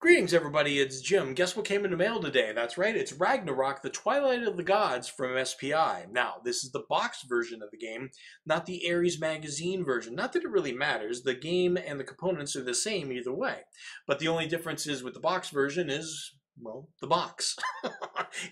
Greetings, everybody. It's Jim. Guess what came in the mail today? That's right, it's Ragnarok, the Twilight of the Gods from SPI. Now, this is the boxed version of the game, not the Ares magazine version. Not that it really matters. The game and the components are the same either way. But the only difference is with the boxed version is, well, the box.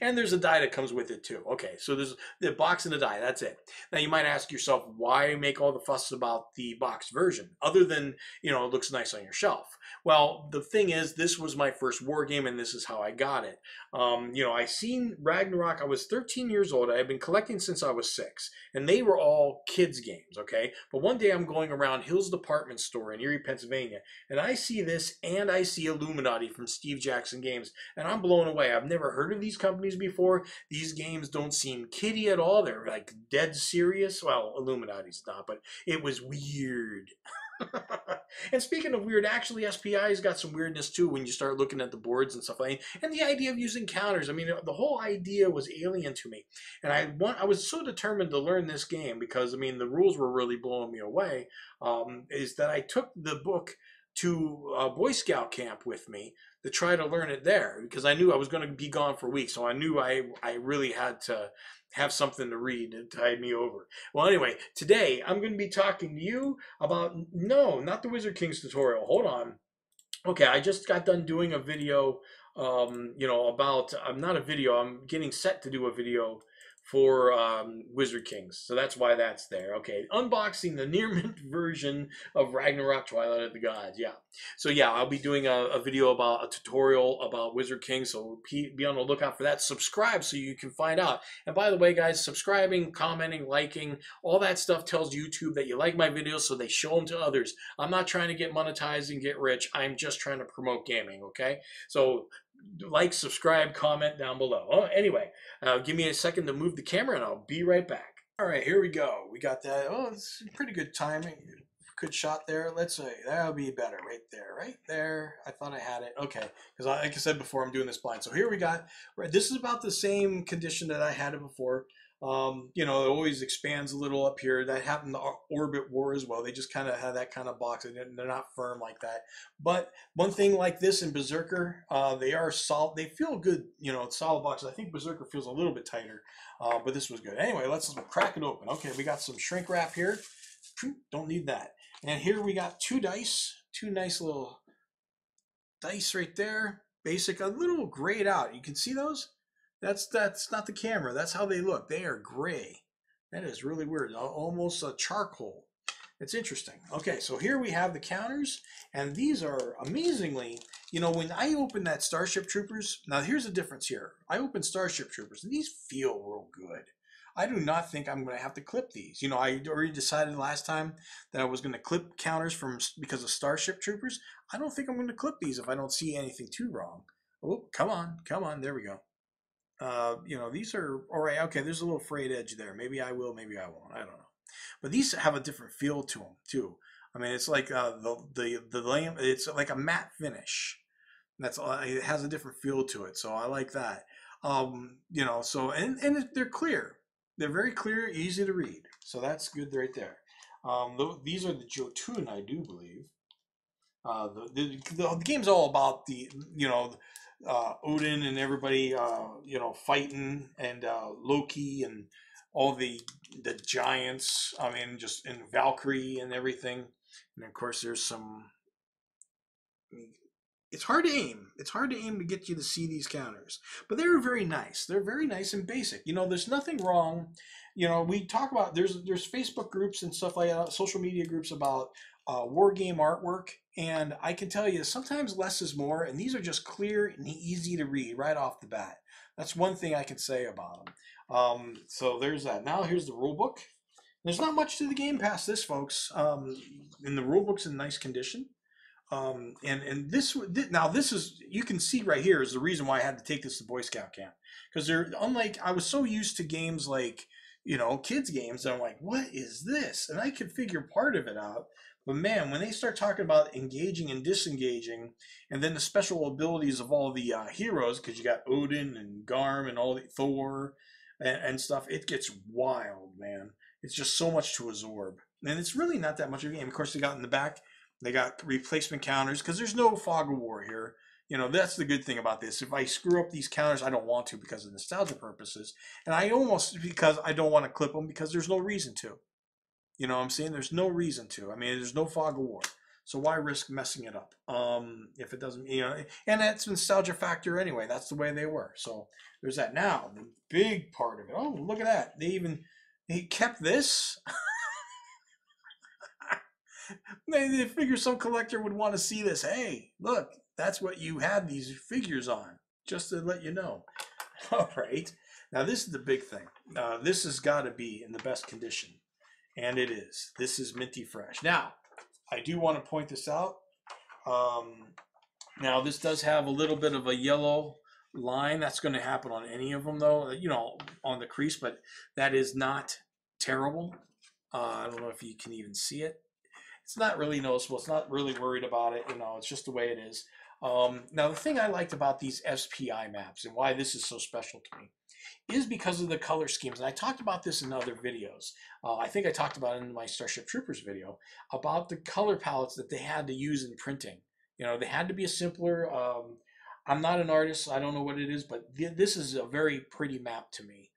And there's a die that comes with it too. Okay, so there's the box and the die. That's it. Now, you might ask yourself, why make all the fuss about the boxed version? Other than, it looks nice on your shelf. Well, the thing is, this was my first war game, and this is how I got it. I seen Ragnarok. I was 13 years old. I had been collecting since I was 6, and they were all kids' games, okay? But one day I'm going around Hill's Department Store in Erie, Pennsylvania, and I see this, and I see Illuminati from Steve Jackson Games, and I'm blown away. I've never heard of these companies before. These games don't seem kiddie at all. They're like dead serious. Well, Illuminati's not, but it was weird. And speaking of weird, actually SPI's got some weirdness too when you start looking at the boards and stuff like that. And the idea of using counters, I mean, the whole idea was alien to me. And I was so determined to learn this game because, I mean, the rules were really blowing me away, is that I took the book to a Boy Scout camp with me to try to learn it there because I knew I was going to be gone for weeks. So I knew I really had to have something to read to tide me over. Well, anyway, today I'm going to be talking to you about, no, not the Wizard Kings tutorial. Hold on. Okay, I just got done doing a video, about, I'm not a video, I'm getting set to do a video for Wizard Kings. So that's why that's there. Okay, unboxing the near mint version of Ragnarok Twilight of the Gods. Yeah. So yeah, I'll be doing a video about a tutorial about Wizard Kings. So be on the lookout for that. Subscribe so you can find out. And by the way, guys, subscribing, commenting, liking, all that stuff tells YouTube that you like my videos so they show them to others. I'm not trying to get monetized and get rich. I'm just trying to promote gaming, okay? So like, subscribe, comment down below. Oh, anyway, give me a second to move the camera and I'll be right back. All right, here we go. We got that. Oh, it's pretty good timing. Good shot there. Let's see. That'll be better right there. Right there. I thought I had it. Okay. Because like I said before, I'm doing this blind. So here we got, right, this is about the same condition that I had it before. It always expands a little up here. That happened to Orbit War as well. They just kind of have that kind of box. They're not firm like that. But one thing like this in Berserker, they are solid. They feel good, solid boxes. I think Berserker feels a little bit tighter, but this was good. Anyway, let's crack it open. Okay, we got some shrink wrap here. Don't need that. And here we got two dice, two nice little dice right there. Basic, a little grayed out. You can see those? That's not the camera. That's how they look. They are gray. That is really weird. Almost a charcoal. It's interesting. Okay, so here we have the counters, and these are amazingly, when I open that Starship Troopers, now here's the difference here. I open Starship Troopers, and these feel real good. I do not think I'm going to have to clip these. I already decided last time that I was going to clip counters because of Starship Troopers. I don't think I'm going to clip these if I don't see anything too wrong. Oh, come on. There we go. These are all right. Okay, there's a little frayed edge there. Maybe I will, maybe I won't. I don't know. But these have a different feel to them too. I mean, it's like the lamp. It's like a matte finish. It has a different feel to it. So I like that. So and they're clear. They're very clear, easy to read. So that's good right there. These are the Jotun, I do believe. The game's all about Odin and everybody, fighting, and Loki and all the giants. I mean, and Valkyrie and everything. And of course, there's some. It's hard to aim. It's hard to aim to get you to see these counters, but they're very nice. They're very nice and basic. There's nothing wrong. We talk about there's Facebook groups and stuff like that, social media groups about war game artwork, and I can tell you sometimes less is more, and these are just clear and easy to read right off the bat. That's one thing I can say about them. So there's that. Now here's the rule book. There's not much to the game past this, folks. And the rule book's in nice condition. And this is, you can see right here is the reason why I had to take this to Boy Scout camp, because they're unlike, I was so used to games like, kids games, and I'm like, what is this? And I could figure part of it out. But man, when they start talking about engaging and disengaging, and then the special abilities of all the heroes, because you got Odin and Garm and all the Thor and stuff, it gets wild, man. It's just so much to absorb. And it's really not that much of a game. Of course, they got in the back, they got replacement counters, because there's no fog of war here. You know, that's the good thing about this. If I screw up these counters, I don't want to because of nostalgia purposes. And I almost, because I don't want to clip them because there's no reason to. You know what I'm saying? There's no reason to. I mean, there's no fog of war. So why risk messing it up? If it doesn't, you know, and that's nostalgia factor anyway. That's the way they were. So there's that. Now, the big part of it. Oh, look at that. They kept this. They figure some collector would want to see this. Hey, look, that's what you had these figures on. Just to let you know. All right. Now, this is the big thing. This has got to be in the best condition. And it is. This is minty fresh. Now, I do want to point this out. Now, this does have a little bit of a yellow line. That's going to happen on any of them, though, you know, on the crease, but that is not terrible. I don't know if you can even see it. It's not really noticeable. It's not really worried about it. You know, it's just the way it is. Now, the thing I liked about these SPI maps and why this is so special to me is because of the color schemes. And I talked about this in other videos. I think I talked about it in my Starship Troopers video about the color palettes that they had to use in printing. You know, they had to be a simpler. I'm not an artist. I don't know what it is, but this is a very pretty map to me.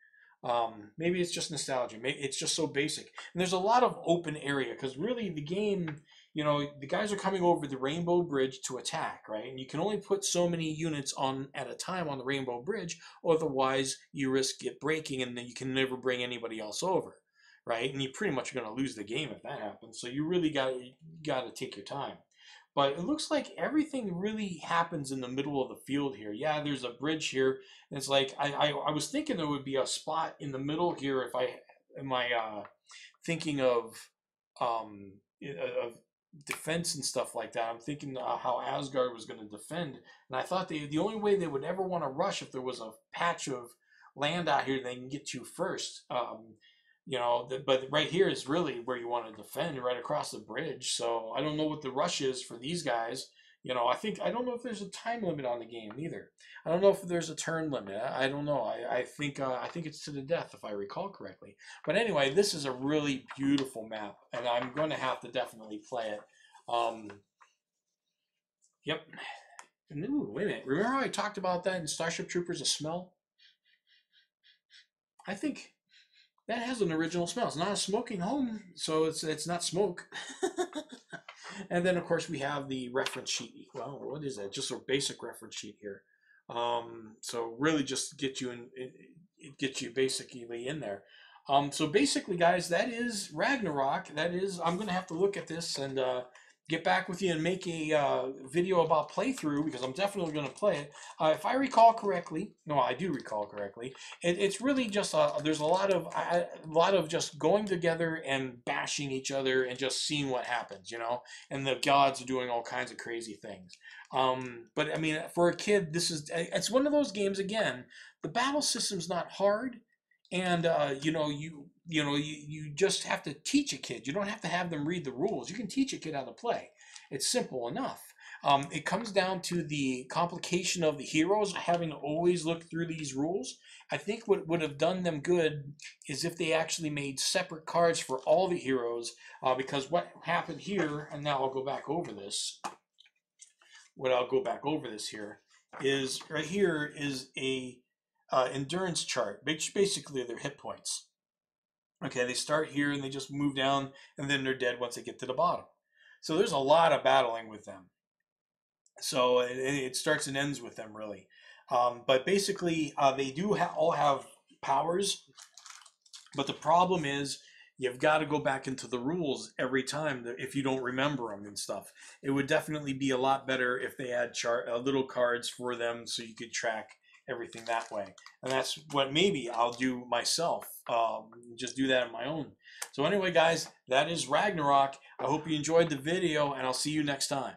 Maybe it's just nostalgia. Maybe it's just so basic. And there's a lot of open area because really the game, you know, the guys are coming over the Rainbow Bridge to attack, right? And you can only put so many units on at a time on the Rainbow Bridge, otherwise you risk it breaking and then you can never bring anybody else over, right? And you're pretty much going to lose the game if that happens. So you really got to take your time. But it looks like everything really happens in the middle of the field here. Yeah, there's a bridge here. And it's like, I was thinking there would be a spot in the middle here if I am thinking of defense and stuff like that. I'm thinking how Asgard was going to defend. And I thought the only way they would ever want to rush if there was a patch of land out here they can get to first. You know, but right here is really where you want to defend, right across the bridge. So I don't know what the rush is for these guys. You know, I don't know if there's a time limit on the game either. I don't know if there's a turn limit. I don't know. I think it's to the death if I recall correctly. But anyway, this is a really beautiful map, and I'm going to have to definitely play it. Yep. Ooh, wait a minute. Remember how I talked about that in Starship Troopers, a smell? I think that has an original smell. It's not a smoking home, so it's not smoke. And then of course we have the reference sheet. Well, what is that? Just a basic reference sheet here. So really just get you in, it gets you basically in there. So basically, guys, that is Ragnarok. That is, I'm gonna have to look at this and get back with you and make a video about playthrough because I'm definitely going to play it. If I recall correctly, no, I do recall correctly. It's really just there's a lot of just going together and bashing each other and just seeing what happens, you know. And the gods are doing all kinds of crazy things. But I mean, for a kid, it's one of those games. Again, the battle system's not hard. And you just have to teach a kid. You don't have to have them read the rules. You can teach a kid how to play. It's simple enough. It comes down to the complication of the heroes having to always look through these rules. I think what would have done them good is if they actually made separate cards for all the heroes. Because what happened here, and now I'll go back over this. What I'll go back over this here is right here is a endurance chart, which basically are their hit points. Okay, they start here and they just move down and then they're dead once they get to the bottom. So there's a lot of battling with them. So it starts and ends with them really. But basically they do all have powers, but the problem is you've got to go back into the rules every time if you don't remember them and stuff. It would definitely be a lot better if they had little cards for them so you could track everything that way. And that's what maybe I'll do myself. Just do that on my own. So anyway, guys, that is Ragnarok. I hope you enjoyed the video, and I'll see you next time.